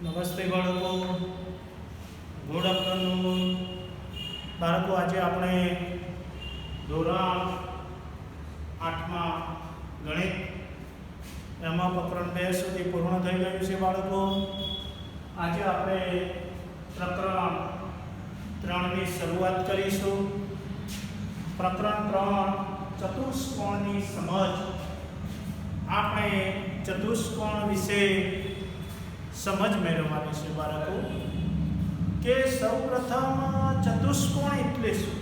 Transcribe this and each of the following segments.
નમસ્તે બાળકો, good afternoon. બાળકો, આજે આપણે ધોરણ 8માં ગણિત એમાં પ્રકરણ 2 સુધી પૂર્ણ થઈ ગયું છે. બાળકો, આજે આપણે પ્રકરણ 3ની શરૂઆત કરીશું. પ્રકરણ 3 ચતુષ્કોણની સમજ. આપણે ચતુષ્કોણ વિશે સમજ મેળવવાની છે. બાળકો, કે સૌપ્રથમ ચતુષ્કોણ એટલે શું?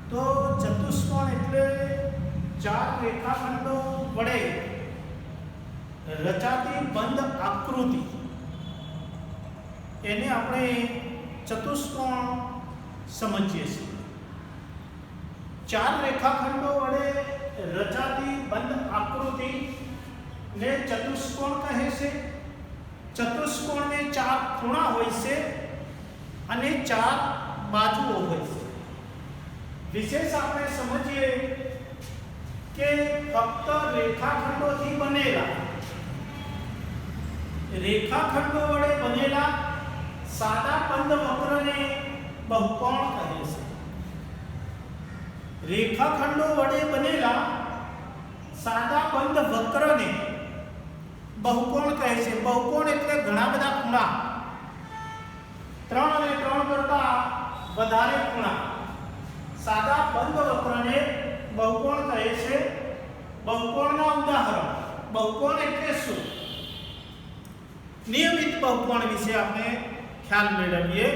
તો ચતુષ્કોણ એટલે ચાર રેખાખંડો વડે રચાતી બંધ આકૃતિ. એને આપણે ચતુષ્કોણ સમજીએ છીએ. ચાર રેખાખંડો વડે રચાતી બંધ આકૃતિ ને ચતુષ્કોણ કહે છે. ચતુષ્કોણને ચાર ખૂણા હોય છે અને ચાર બાજુઓ હોય છે. વિશેષ આપણે સમજીએ કે ફક્ત રેખાખંડોથી બનેલા વડે બનેલા સાદા બંધ વક્રને બહુકોણ કહે છે. રેખાખંડો વડે બનેલા સાદા બંધ વક્રને બહુકોણ કહે છે. બહુકોણ એટલે ઘણા બધા ખૂણા, 3 અને 3 કરતા વધારે ખૂણા. સાદા બંધ વક્રને બહુકોણ કહે છે. બહુકોણના ઉદાહરણ. બહુકોણ એટલે શું? નિયમિત બહુકોણ વિશે આપણે ખ્યાલ મેળવીએ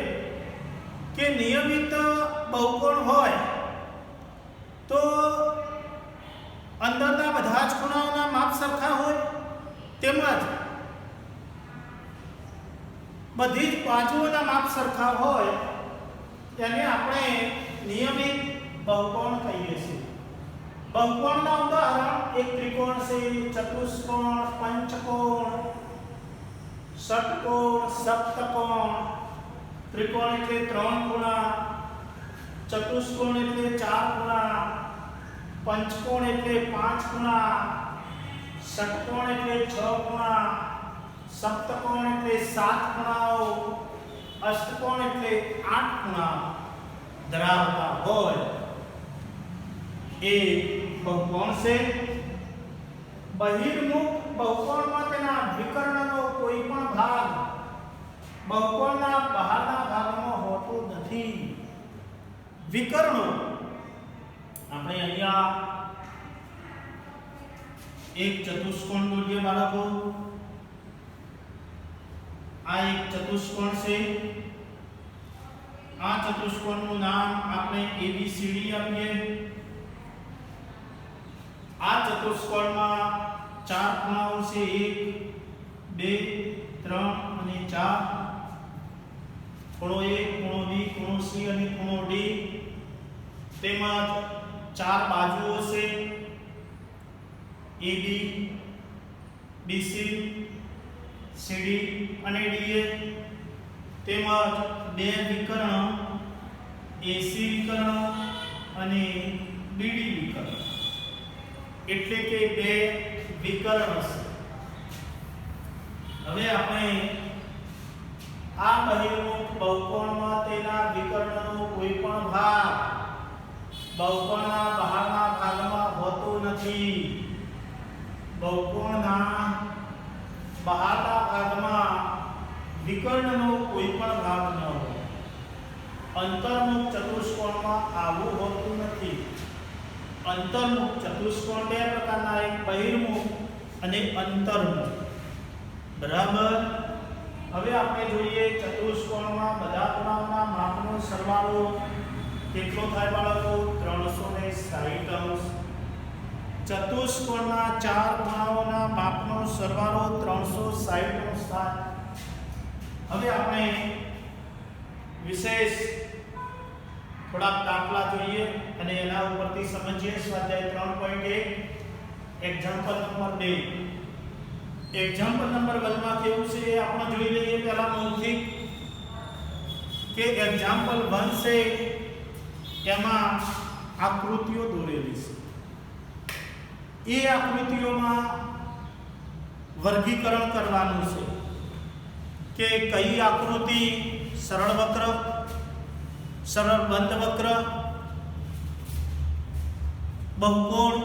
કે નિયમિત બહુકોણ હોય તો અંદરના બધા જ ખૂણાઓના માપ સરખા હોય, તેમજ બધી જ બાજુઓના માપ સરખા હોય, તેને આપણે નિયમિત બહુકોણ કહીએ છીએ. બહુકોણના ઉદાહરણ એક ત્રિકોણ છે, ચતુષ્કોણ, પંચકોણ, ષટકોણ, સપ્તકોણ. ત્રિકોણ એટલે 3 ખૂણા, ચતુષ્કોણ એટલે 4 ખૂણા, પંચકોણ એટલે 5 ખૂણા, ષટકોણ એટલે 6 ખૂણા, સપ્તકોણ એટલે 7 ખૂણાઓ, અષ્ટકોણ એટલે 8 ખૂણા ધરાવતા હોય એ બહુકોણ છે. બહિર્મુખ બહુકોણમાં તેના વિકર્ણનો કોઈ પણ ભાગ બહુકોણના બહારના ભાગમાં હોતો નથી. વિકર્ણો આપણે અહીંયા એક ચતુષ્કોણ દોરીએ. બાળકો, આ એક ચતુષ્કોણ છે. આ ચતુષ્કોણનું નામ આપણે ABCD આપીએ. આ ચતુષ્કોણમાં 4 ખૂણાઓ છે, 1 2 3 અને 4. ખૂણો A, ખૂણો B, ખૂણો C અને ખૂણો D. તેમજ 4 બાજુઓ છે, AB, BC, CD અને DA. તેમજ 2 વિકર્ણ, AC વિકર્ણ અને DD વિકર્ણ. એટલે કે 2 વિકર્ણ છે. હવે આપણે આ બહિર્મુખ બહુકોણમાં તેના વિકર્ણનો કોઈ પણ ભાગ બહુકોણના બહારના ભાગમાં હોતો નથી. બહુકોણના બહારના ભાગમાં વિકર્ણનો કોઈ પણ ભાગ ન હોય. અંતર્મુખ ચતુષ્કોણમાં આવું હોતું નથી. અંતર્મુખ ચતુષ્કોણ 2 પ્રકારના, એક બહિર્મુખ અને અંતર્મુખ. બરાબર. હવે આપણે જોઈએ ચતુષ્કોણમાં બધા ખૂણાઓના માપનો સરવાળો કેટલો થાય. બાળકો, 360 અંશ. ચતુષ્કોણના 4 ખૂણાઓના માપનો સરવાળો 360 અંશ થાય. હવે આપણે વિશેષ થોડાક દાખલા જોઈએ અને એના ઉપરથી સમજીએ. સ્વાધ્યાય 3.1 એક્ઝામ્પલ નંબર 2. એક્ઝામ્પલ નંબર 1 માં કેવું છે એ આપણે જોઈ લઈએ. પહેલા મૌખિક કે એક્ઝામ્પલ 1 છે એમાં આકૃતિઓ દોરેલી છે. એ આકૃતિઓમાં વર્ગીકરણ કરવાનું છે. કે કઈ આકૃતિ સરળ વક્ર, સરળ બંધ વક્ર, બહુકોણ,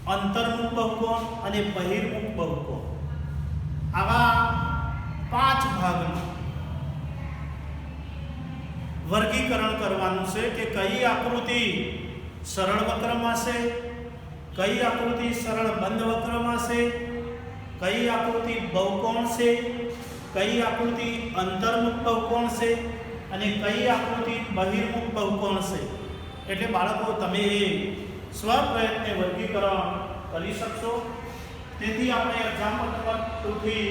અંતર્મુખ બહુકોણ અને બહિર્મુખ બહુકોણ, આવા 5 ભાગમાં વર્ગીકરણ કરવાનું છે કે કઈ આકૃતિ સરળ વક્રમાં છે, કઈ આકૃતિ સરળ બંધ વક્રમાં છે, કઈ આકૃતિ બહુકોણ છે, કઈ આકૃતિ અંતર્મુખ બહુકોણ છે અને કઈ આકૃતિ બહિર્મુખ બહુકોણ છે. એટલે બાળકો તમે સ્વપ્રયત્ને વર્ગીકરણ કરી શકશો. તેથી આપણે એક્ઝામ્પલ નંબર 2 થી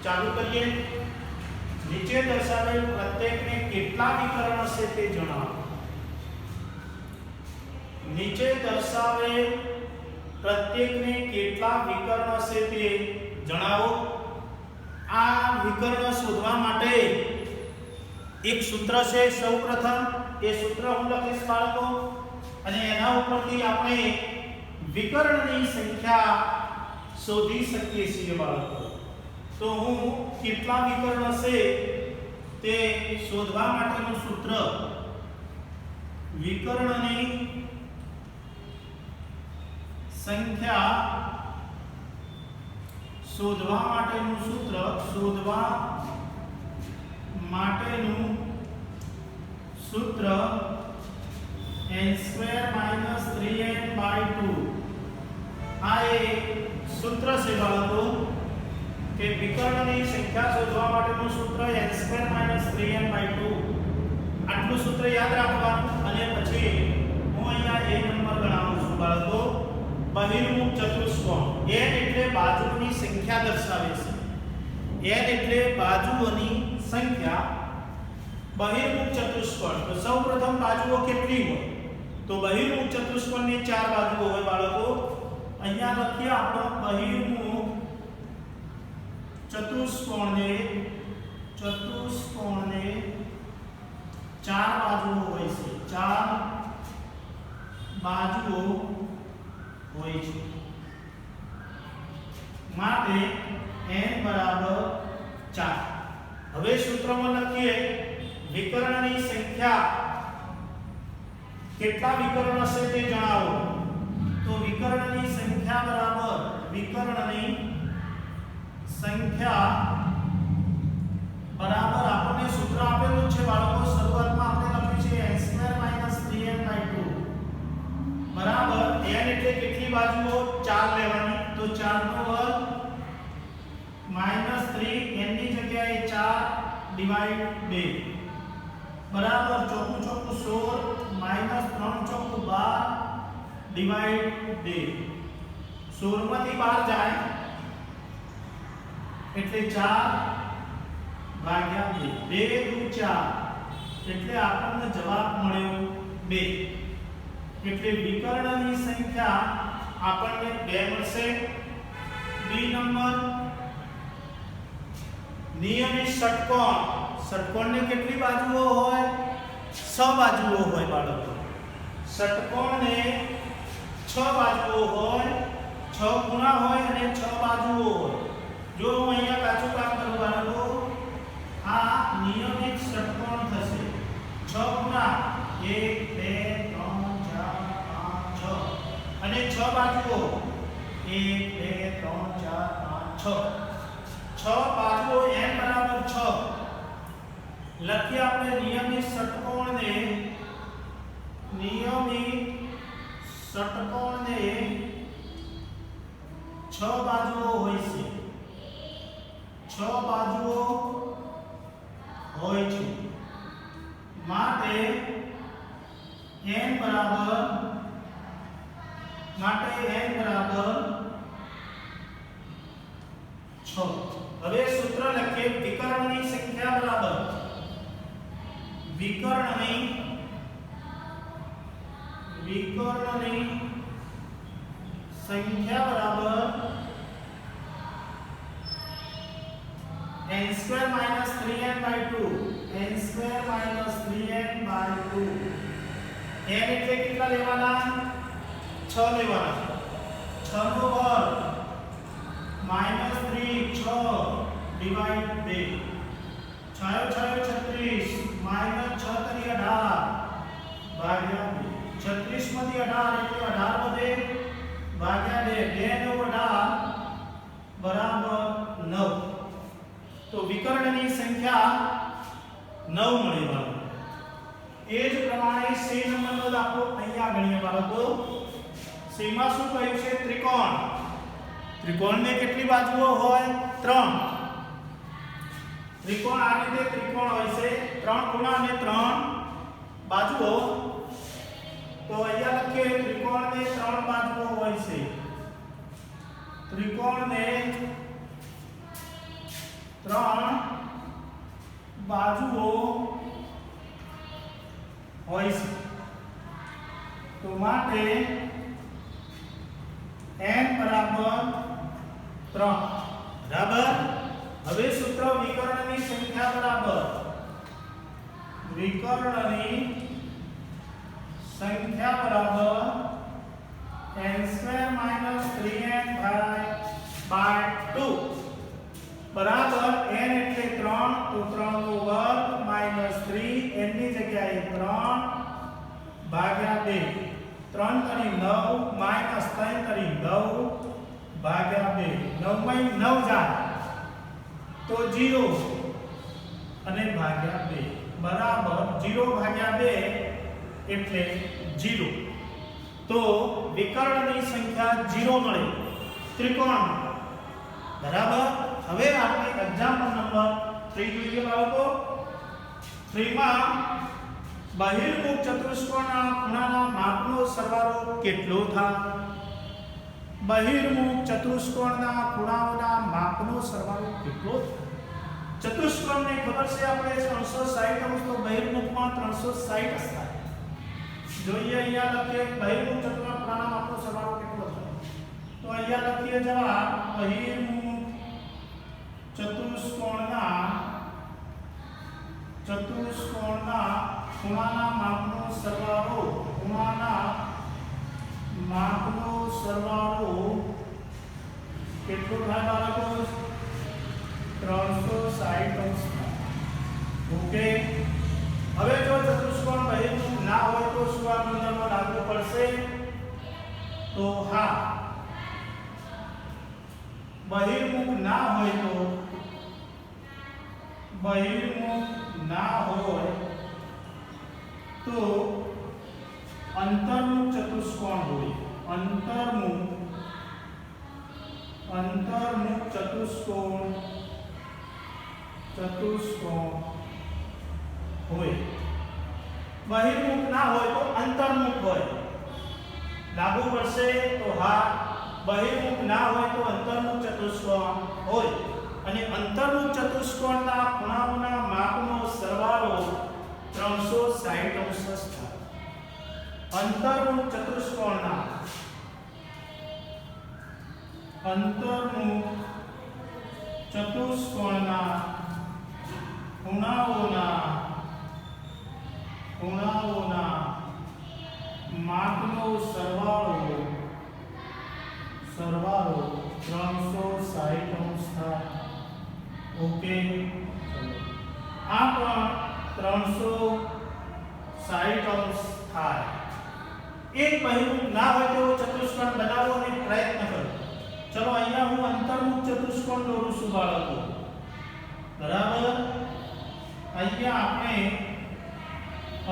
ચાલુ કરીએ. નીચે દર્શાવેલ પ્રત્યેકને કેટલા વિકર્ણ હશે તે જણાવો. નીચે દર્શાવેલ પ્રત્યેકને કેટલા વિકર્ણ હશે તે જણાવો. આ વિકર્ણ શોધવા માટે એક સૂત્ર છે. સૌપ્રથમ એ સૂત્ર હું લખીશ બાળકો અને એના ઉપરથી આપણે વિકર્ણની સંખ્યા શોધી શકીએ છીએ બાળકો. તો હું કેટલા વિકર્ણ હશે તે શોધવા માટેનું સૂત્ર, વિકર્ણની સંખ્યા શોધવા માટેનું સૂત્ર, શોધવા માટેનું સૂત્ર n² - 3n/2. આ એક સૂત્ર છે બાળકો કે વિકર્ણની સંખ્યા શોધવા માટેનું સૂત્ર n² - 3n/2. આટલું સૂત્ર યાદ રાખવાનું અને પછી હું અહીંયા એક નંબર ગણાવું છું બાળકો. બહિર્મુખ ચતુષ્કોણ. n એટલે બાજુઓની સંખ્યા દર્શાવે છે. n એટલે બાજુઓની સંખ્યા. બહિર્મુખ ચતુષ્કોણ તો સૌપ્રથમ બાજુઓ કેટલી હોય? તો બહિર્મુખ ચતુષ્કોણની 4 બાજુઓ હોય બાળકો. અહીંયા લખીએ આપણો બહિર્મુખ ચતુષ્કોણને 4 બાજુઓ હોય છે. 4 બાજુઓ હોય છે. માટે n બરાબર 4. હવે સૂત્રમાં લખીએ વિકર્ણની સંખ્યા કેટલા વિકર્ણ હશે તે જણાવો. તો વિકર્ણની સંખ્યા બરાબર આપણને સૂત્ર આપેલું છે બાળકો. શરૂઆતમાં આપણે લખ્યું છે n² - 3n/2 બરાબર n એટલે કેટલી બાજુઓ? 4 લેવાની. તો 4 નો વર્ગ -3 n ની જગ્યાએ 4 ડિવાઇડ 2 બરાબર ચોકું ચોકું 16 - 3 ચોકું 12 ડિવાઇડ 2. 16 માંથી 12 જાય એટલે 4 ભાગ્યા 2. 2 દુ 4 એટલે આપણને જવાબ મળ્યો 2. એટલે વિકર્ણની સંખ્યા આપણને 2 મળશે. બી નંબર નિયમિત ષટકોણ. ષટકોણને કેટલી બાજુઓ હોય? 6 બાજુઓ હોય બાળકો. ષટકોણને 6 બાજુઓ હોય, 6 ખૂણા હોય અને 6 બાજુઓ હોય. જો હું અહીંયા કાચું કામ કરું બાળકો, આ નિયમિત ષટકોણ થશે. 6 ખૂણા 1 2 3 4 5 6 અને 6 બાજુઓ 1 2 3 4 5 6. 6 બાજુઓ n બરાબર 6. લખીએ આપણે નિયમિત ષટકોણને 6 બાજુઓ હોય છે. 6 બાજુઓ હોય છે. માટે n બરાબર 6. હવે સૂત્ર લખીએ વિકર્ણની સંખ્યા બરાબર વિકર્ણની સંખ્યા બરાબર n² - 3n/2. n² - 3n/2. n એટલે કેટલા લેવાના? 6 લેવાના. 6 નો વર્ગ -3 6 डिवाइड 2 छायो छायो 36 माइनस 6 तरी 18 भाग्या 2 36 માંથી 18 એટલે 18 વધે ભાગ્યા 2 2 નો 18 બરાબર 9 તો વિકર્ણની સંખ્યા 9 મળી બાળકો એ જ પ્રમાણે C નંબરનો દાખલો અહીંયા ગણીએ બાળકો C માં શું કહ્યું છે ત્રિકોણ ત્રિકોણને કેટલી બાજુઓ હોય 3 त्रिकोण आ रीते त्रिकोण होय छे 3 ખૂણા અને 3 બાજુઓ તો અહીંયા લખીએ ત્રિકોણને 3 બાજુઓ હોય છે ત્રિકોણને 3 બાજુઓ હોય છે તો માટે n બરાબર 3 બરાબર હવે સૂત્ર વિકર્ણની સંખ્યા બરાબર વિકર્ણની સંખ્યા બરાબર n² - 3n by 2 બરાબર n એટલે 3 તો 3 નો વર્ગ - 3 n ની જગ્યાએ 3 ભાગ્યા 2 3 તરી 9 - 3 તરી 9 ભાગ્યા 2 9 માં 9 જાય तो 0 અને ભાગ્યા 2 બરાબર 0 ભાગ્યા 2 એટલે 0 તો વિકર્ણની સંખ્યા 0 મળે ત્રિકોણ બરાબર હવે આપણે એક્ઝામ્પલ નંબર 3 જોઈએ બાળકો 3 માં બહિર્મુખ ચતુષ્કોણના ખૂણાના માપનો સરવાળો કેટલો થાય બહિર્મુખ ચતુષ્કોણના ખૂણાઓના માપનો સરવાળો કેટલો ચતુષ્કોણને ખબર છે આપણે 360 અંશ તો બહિર્મુખમાં 360 અંશ થાય જોઈએ અહીંયા લખીએ બહિર્મુખ ચતુષ્કોણના ખૂણાના માપનો સરવાળો કેટલો થાય તો અહીંયા લખીએ જવાબ બહિર્મુખ ચતુષ્કોણના ખૂણાના માપનો સરવાળો માપનો સરવાળો કેટલો થાય બાળકો 360 અંશ ઓકે હવે જો ચતુષ્કોણ બહિર્મુખ ના હોય તો શું આ ગુણધર્મ લાગુ પડશે તો હા બહિર્મુખ ના હોય તો अंतर्मुख चतुष्कोण होय अंतर्मुख चतुष्कोण होय बहिर्मुख ना होय तो अंतर्मुख होय लागू पड़शे तो हाँ बहिर्मुख ना होय तो अंतर्मुख चतुष्कोण होय અને અંતર્મુખ ચતુષ્કોણના ખૂણાઓના માપનો સરવાળો 360 અંશ થાય अंतर्मुख चतुष्कोणना ખૂણાઓના માપનો સરવાળો 360 અંશ થાય ઓકે આ પણ 360 અંશ થાય एक बहिर्मुख ना हो तो चतुष्कोण बनावो ने प्रयत्न करो चलो અહીંયા હું અંતર્મુખ ચતુષ્કોણ દોરું છું બાળકો બરાબર અહીંયા આપણે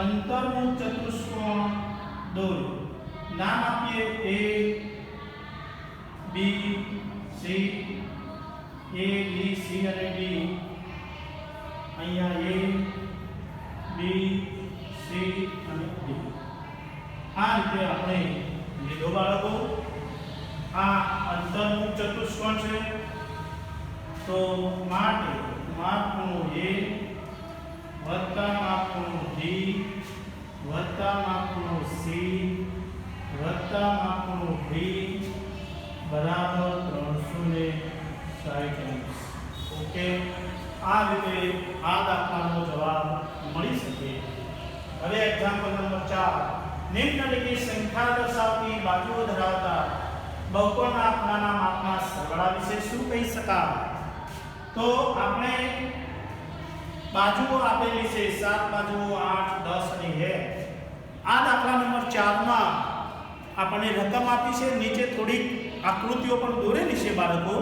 અંતર્મુખ ચતુષ્કોણ દોર્યું નામ આપીએ A B C A B C અને D અહીંયા A B C અને D આ રીતે આપણે લીધો બાળકો આ અંતર્મુખ ચતુષ્કોણ છે તો માટે માપખૂણો A વત્તા માપખૂણો D વત્તા માપખૂણો C વત્તા માપખૂણો D બરાબર 360 અંશ ઓકે આ રીતે આ દાખલાનો જવાબ મળી શકે હવે એક્ઝામ્પલ નંબર 4 निम्नलिखित संख्या दर्शावती बाजुओं धरावता बहुकोणना ખૂણાના માપના સરવાળા વિશે શું કહી શકાય તો તો આપણે બાજુઓ આપેલી છે 7 બાજુઓ 8 10 અને 1 આ દાખલા નંબર 4 માં આપણને રકમ આપી છે, નીચે થોડી આકૃતિઓ પણ દોરેલી છે બાળકો,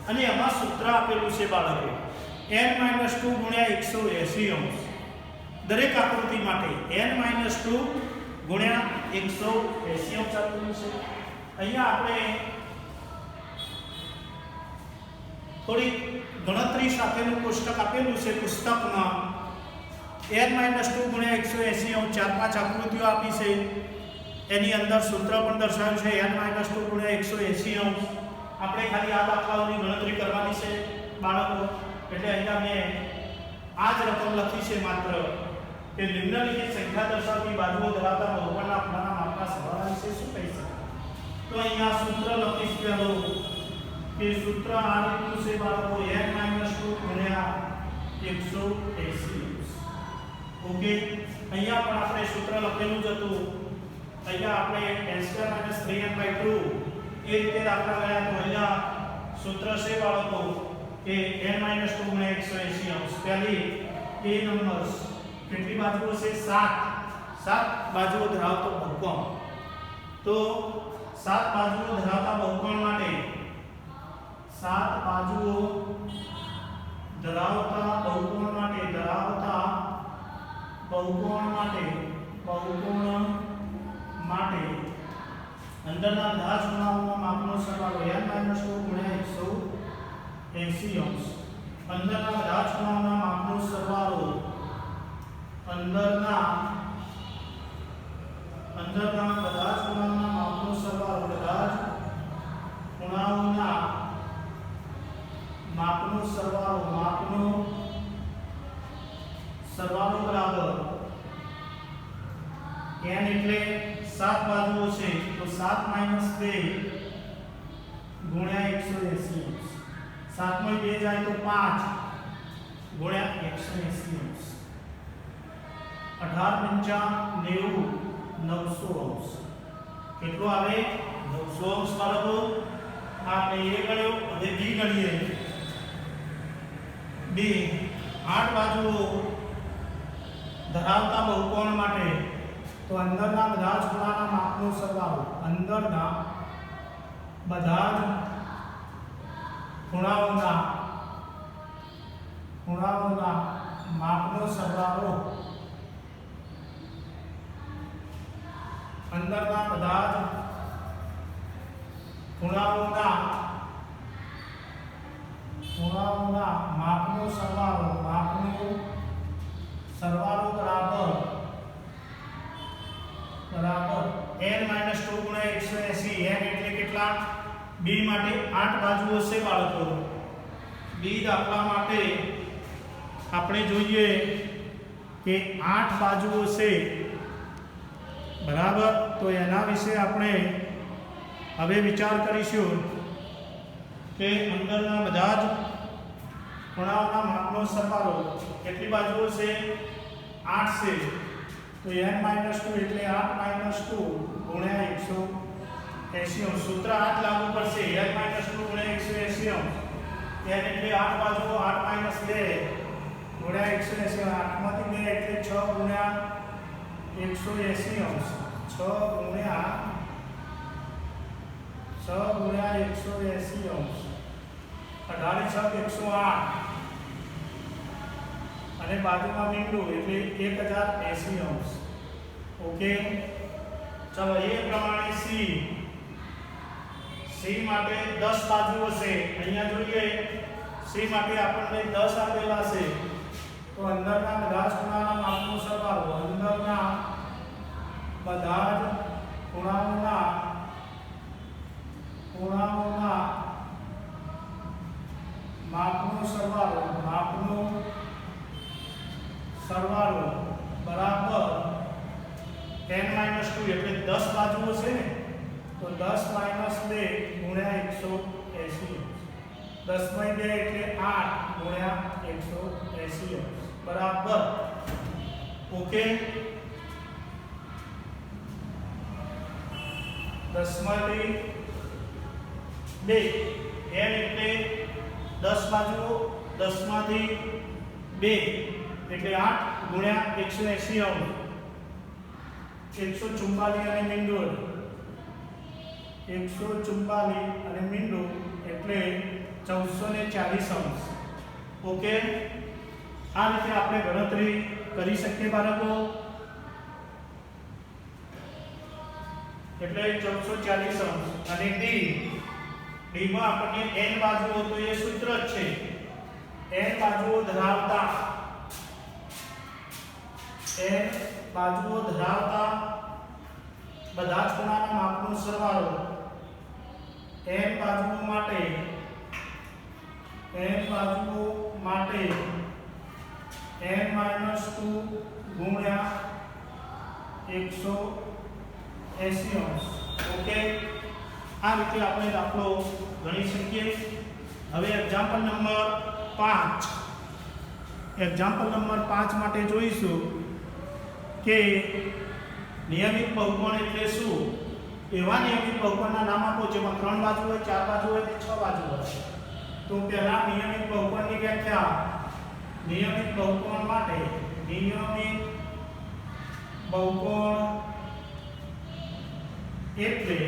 અને એમાં સૂત્ર આપેલું છે બાળકો n - 2 * 180 દરેક આકૃતિ માટે n - 2 * 180 આપેલું છે. અહીંયા આપણે થોડી ગણતરી સાથેનું કોષ્ટક આપેલું છે પુસ્તકમાં. n - 2 * 180 ચાર પાંચ આકૃતિઓ આપી છે, એની અંદર સૂત્ર પણ દર્શાવ્યું છે n - 2 * 180. આપણે ખાલી આ દાખલાઓની ગણતરી કરવાની છે બાળકો, એટલે અહીંયા મેં આ જ રકમ લખી છે માત્ર કે નિમ્નલિખિત સંખ્યા દર્શાવતી બાજુઓ ધરાવતા બહુકોણના ખૂણાના માપના સરવાળા વિશે શું કહી શકાય. તો અહીંયા સૂત્ર લખીશ પહેલો કે સૂત્ર આ રીતનું છે બાળકો n - 2 * 180. ઓકે, અહીંયા પણ આપણે સૂત્ર લખેલું જ હતું. અહીંયા આપણે n² - 3n/2 એ રીતે દાખલા ગયા તો અહીંયા સૂત્ર છે બાળકો કે n - 2 * 180. પહેલી એ નંબર કેટલી બાજુઓ છે 7 બાજુઓ ધરાવતો બહુકોણ. તો 7 બાજુઓ ધરાવતા બહુકોણ માટે 7 બાજુઓ ધરાવતા બહુકોણ માટે અંદરના બધા જ ખૂણાઓના માપનો સરવાળો n - 2 * 180. અંદરના બધા જ ખૂણાઓના માપનો સરવાળો અંદરના બધા જ ખૂણાઓના માપનો સરવાળો બધા જ ખૂણાઓના માપનો સરવાળો બરાબર n એટલે 7 બાજુઓ છે તો 7 - 2 * 180. 7 માં 2 જાય તો 5 * 180. 18 × 5 = 900. કેટલો આવે 900 બાળકો. આપણે એ ગણ્યો, હવે બી ગણીએ. બી 8 બાજુઓ ધરાવતા બહુકોણ માટે તો અંદરના બધા જ ખૂણાના માપનો સરવાળો અંદરના બધા જ ખૂણાઓના માપનો સરવાળો અંદરના બધા જ ખૂણાઓના માપનો સરવાળો બરાબર n - 2 * 180. n એટલે કેટલા? બી માટે 8 બાજુઓ છે બાળકો. બી દાખલા માટે આપણે જોઈએ કે 8 બાજુઓ છે બરાબર. તો એના વિશે આપણે હવે વિચાર કરીશું કે અંદરના બધા જ ખૂણાઓના માપનો સરવાળો કેટલી બાજુઓ છે 8 છે. તો n - 2 એટલે 8 - 2 * 180. સૂત્ર આ જ લાગુ પડશે n - 2 * 180. n એટલે 8 બાજુઓ 8 - 2 * 180. 8 માંથી 2 એટલે 6 * 180. 6 * 180. 18 × 108 અને બાજુમાં બિંદુ એટલે 1080. ઓકે, ચલો એ પ્રમાણે સી માટે 10 બાજુઓ છે. અહીંયા જોઈએ સી માટે આપણને 10 આપેલા છે. તો અંદરના બધા જ ખૂણાના માપનો સરવાળો અંદરના બધા જ ખૂણાઓના માપનો સરવાળો બરાબર n - 2 એટલે 10 બાજુઓ છે ને, તો 10 - 2 * 180. 10 માં 2 એટલે 8 * 180 બરાબર. ઓકે, 10 માંથી 2 n એટલે 10 બાજુઓ 10 માંથી 2 એટલે 8 ગુણ્યા 180 અંશ 144 અને મીંડો 144 અને મીંડો એટલે 1440 અંશ. ઓકે, આ રીતે આપણે ગણતરી કરી શકીએ બાળકો. એટલે 1440 અંશ અને ડી માં આપણને n બાજુઓ તો એ સૂત્ર જ છે. n બાજુઓ ધરાવતા બધા જ ખૂણાના માપનો સરવાળો n બાજુઓ માટે n - 2 ગુણ્યા 180 અંશ. ઓકે, આ રીતે આપણે દાખલો ગણી શકીએ. હવે એક્ઝામ્પલ નંબર 5 માટે જોઈશું કે નિયમિત બહુકોણ એટલે શું. એવા નિયમિત બહુકોણના નામ આપો જેમાં 3 બાજુ હોય, 4 બાજુ હોય કે 6 બાજુ હોય. તો પહેલા નિયમિત બહુકોણની વ્યાખ્યા. નિયમિત બહુકોણ માટે નિયમિત બહુકોણ એટલે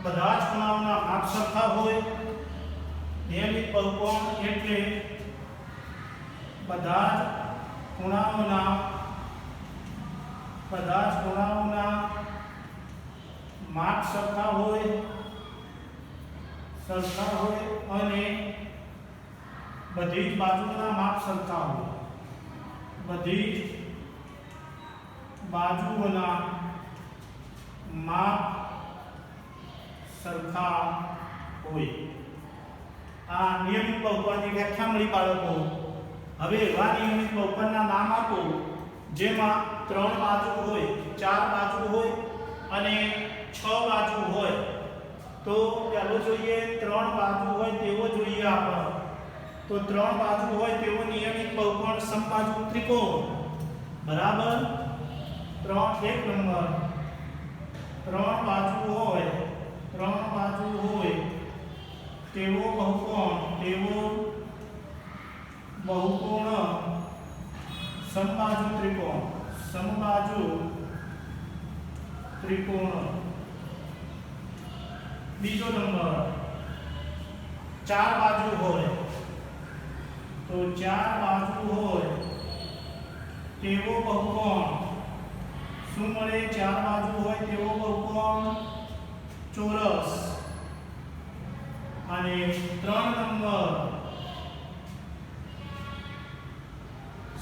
બધા જ ખૂણાઓના માપ સરખા હોય. નિયમિત બહુકોણ એટલે બધા જ ખૂણાઓના માપ સરખા હોય અને બધી જ બાજુના માપ સરખા હોય. બધી જ બાજુઓના માપ સરખા હોય. આ નિયમિત બહુકોણની વ્યાખ્યા મળી બાળકો. હવે એવા નિયમિત બહુકોણના નામ આપો જેમાં 3 બાજુ હોય, 4 બાજુ હોય અને 6 બાજુ હોય. તો ચાલો જોઈએ 3 બાજુ હોય તેવો જોઈએ આપણે. તો 3 બાજુ હોય તેવો નિયમિત બહુકોણ સમબાજુ ત્રિકોણ બરાબર 3 એક નંબર 3 બાજુ હોય તેવો બહુકોણ સમબાજુ ત્રિકોણ. બીજો નંબર 4 બાજુ હોય તો 4 બાજુ હોય તેવો બહુકોણ શું મળે. 4 બાજુ હોય તેવો બહુકોણ ચોરસ. અને 3 નંબર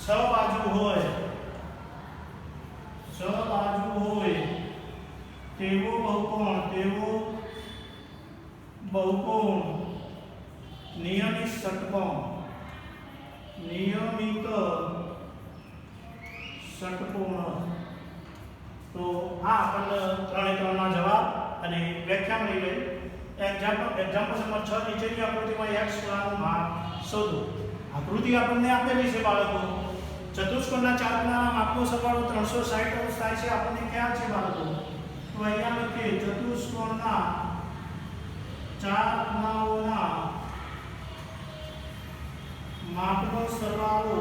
6 બાજુ હોય તેવો બહુકોણ નિયમિત ષટકોણ. તો આ આપણને 3 ના જવાબ અને વ્યાખ્યા મળી ગઈ. એક્ઝામ્પલ નંબર 6 નીચેની આકૃતિમાં x ખૂણાનું માપ શોધો. આકૃતિ આપણને આપેલી છે બાળકો. ચતુષ્કોણના 4 ખૂણાના માપનો સરવાળો 360 અંશ થાય છે. આપણને ખ્યાલ છે બાળકો. તો અહીંયા લખીએ ચતુષ્કોણના 4 ખૂણાઓના માપનો સરવાળો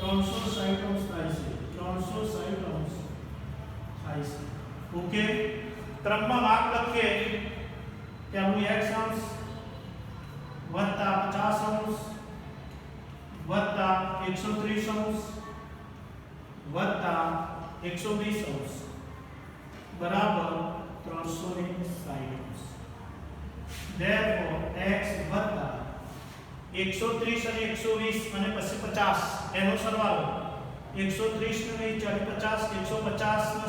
360 અંશ થાય છે. 360 અંશ થાય છે. ઓકે, ક્રમમાં માપ લખીએ કે આપણું x અંશ વત્તા 50 અંશ વત્તા 130 અંશ વત્તા 120 અંશ બરાબર 360 અંશ. therefore x વત્તા 130 અને 120 અને પછી 50 એનો સરવાળો 130 ને 50 150 ને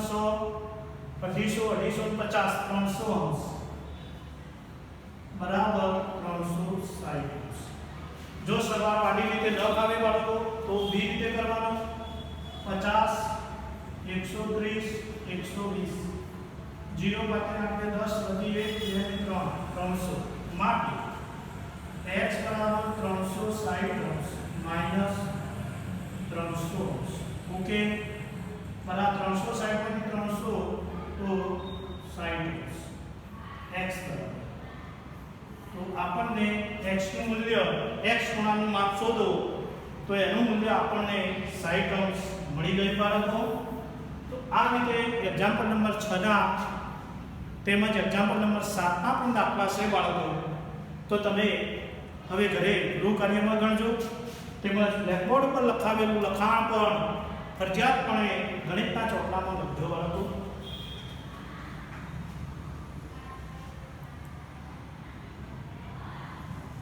100 250 300 અંશ બરાબર 360 અંશ. જો સરવાળો આડી રીતે ન આવે બાળકો તો બી રીતે કરવાનો. 50 130 120 0 બાકી આપણે 10 વધી 1 2 3 300 માટે x બરાબર 360 અંશ માઈનસ 300 અંશ. ઓકે, બરાબર 360 માંથી 300 તો 60 અંશ x બરાબર તો આપણને x નું મૂલ્ય x ખૂણાનું માપ શોધો તો એનું મૂલ્ય આપણને 60 અંશ મળી ગઈ બાળકો. તો આ રીતે એક્ઝામ્પલ નંબર 6 ના તેમજ એક્ઝામ્પલ નંબર 7 ના પણ દાખલા છે બાળકો. તો તમે હવે ઘરે ગૃહ કાર્યમાં ગણજો તેમજ બ્લેકબોર્ડ પર લખાવેલું લખાણ પણ ફરજિયાતપણે ગણિતના ચોપડામાં લખજો બાળકો.